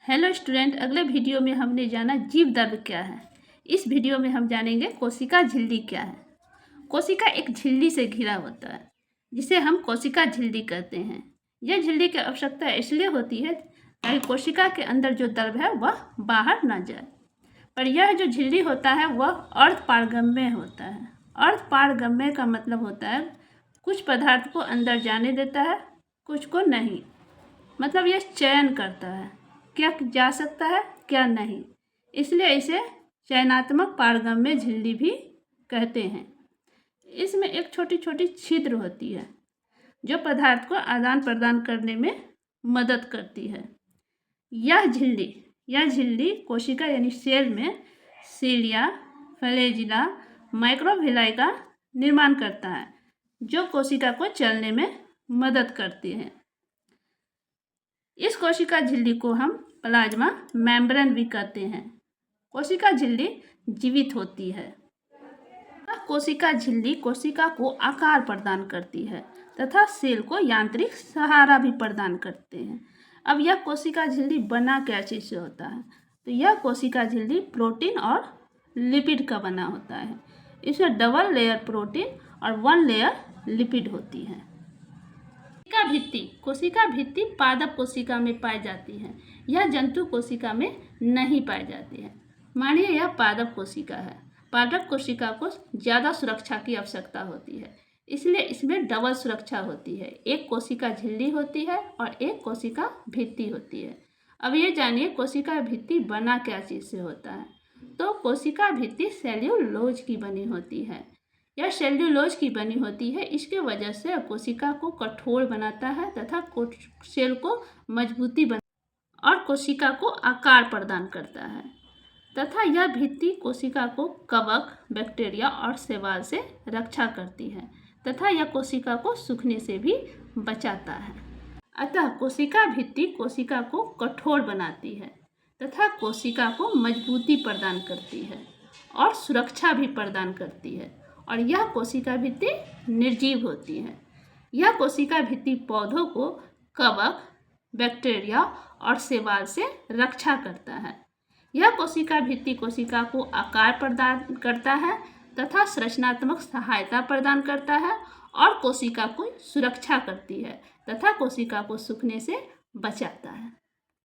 Hello student, अगले video में हमने जाना जीव द्रव्य क्या है। इस वीडियो में हम जानेंगे कोशिका झिल्ली क्या है। कोशिका एक झिल्ली से घिरा होता है जिसे हम कोशिका झिल्ली कहते हैं। यह झिल्ली की आवश्यकता इसलिए होती है ताकि कोशिका के अंदर जो द्रव्य है वह बाहर ना जाए। पर यह जो झिल्ली होता है वह अर्धपारगम्य होता है। अर्धपारगम्य का मतलब होता है कुछ पदार्थ को अंदर जाने देता है, कुछ को नहीं। मतलब यह चयन करता है क्या जा सकता है क्या नहीं, इसलिए इसे चयनात्मक पारगम्य झिल्ली भी कहते हैं। इसमें एक छोटी छोटी छिद्र होती है जो पदार्थ को आदान प्रदान करने में मदद करती है। यह झिल्ली कोशिका यानी सेल में सीलिया, फ्लैजिला, माइक्रोविलाई का निर्माण करता है जो कोशिका को चलने में मदद करती है। इस कोशिका झिल्ली को हम प्लाज्मा मेम्ब्रेन भी कहते हैं। कोशिका झिल्ली जीवित होती है। कोशिका झिल्ली कोशिका को आकार प्रदान करती है तथा सेल को यांत्रिक सहारा भी प्रदान करते हैं। अब यह कोशिका झिल्ली बना क्या चीज़ से होता है, तो यह कोशिका झिल्ली प्रोटीन और लिपिड का बना होता है। इसमें डबल लेयर प्रोटीन और 1 लेयर लिपिड होती है। कोशिका भित्ति पादप कोशिका में पाई जाती है। यह जंतु कोशिका में नहीं पाई जाती है। मानिए यह पादप कोशिका है। पादप कोशिका को ज़्यादा सुरक्षा की आवश्यकता होती है, इसलिए इसमें डबल सुरक्षा होती है। एक कोशिका झिल्ली होती है और एक कोशिका भित्ति होती है। अब ये जानिए कोशिका भित्ति बना क्या चीज़ से होता है। तो कोशिका भित्ति सेल्यूलोज की बनी होती है। यह सेल्यूलोज की बनी होती है। इसके वजह से कोशिका को कठोर बनाता है तथा सेल को मजबूती और कोशिका को आकार प्रदान करता है तथा यह भित्ति कोशिका को कवक, बैक्टीरिया और शैवाल से रक्षा करती है तथा यह कोशिका को सूखने से भी बचाता है। अतः कोशिका भित्ति कोशिका को कठोर बनाती है तथा कोशिका को मजबूती प्रदान करती है और सुरक्षा भी प्रदान करती है। और यह कोशिका भित्ति निर्जीव होती है। यह कोशिका भित्ति पौधों को कवक, बैक्टीरिया और शैवाल से रक्षा करता है। यह कोशिका भित्ति कोशिका को आकार प्रदान करता है तथा संरचनात्मक सहायता प्रदान करता है और कोशिका को सुरक्षा करती है तथा कोशिका को सूखने से बचाता है।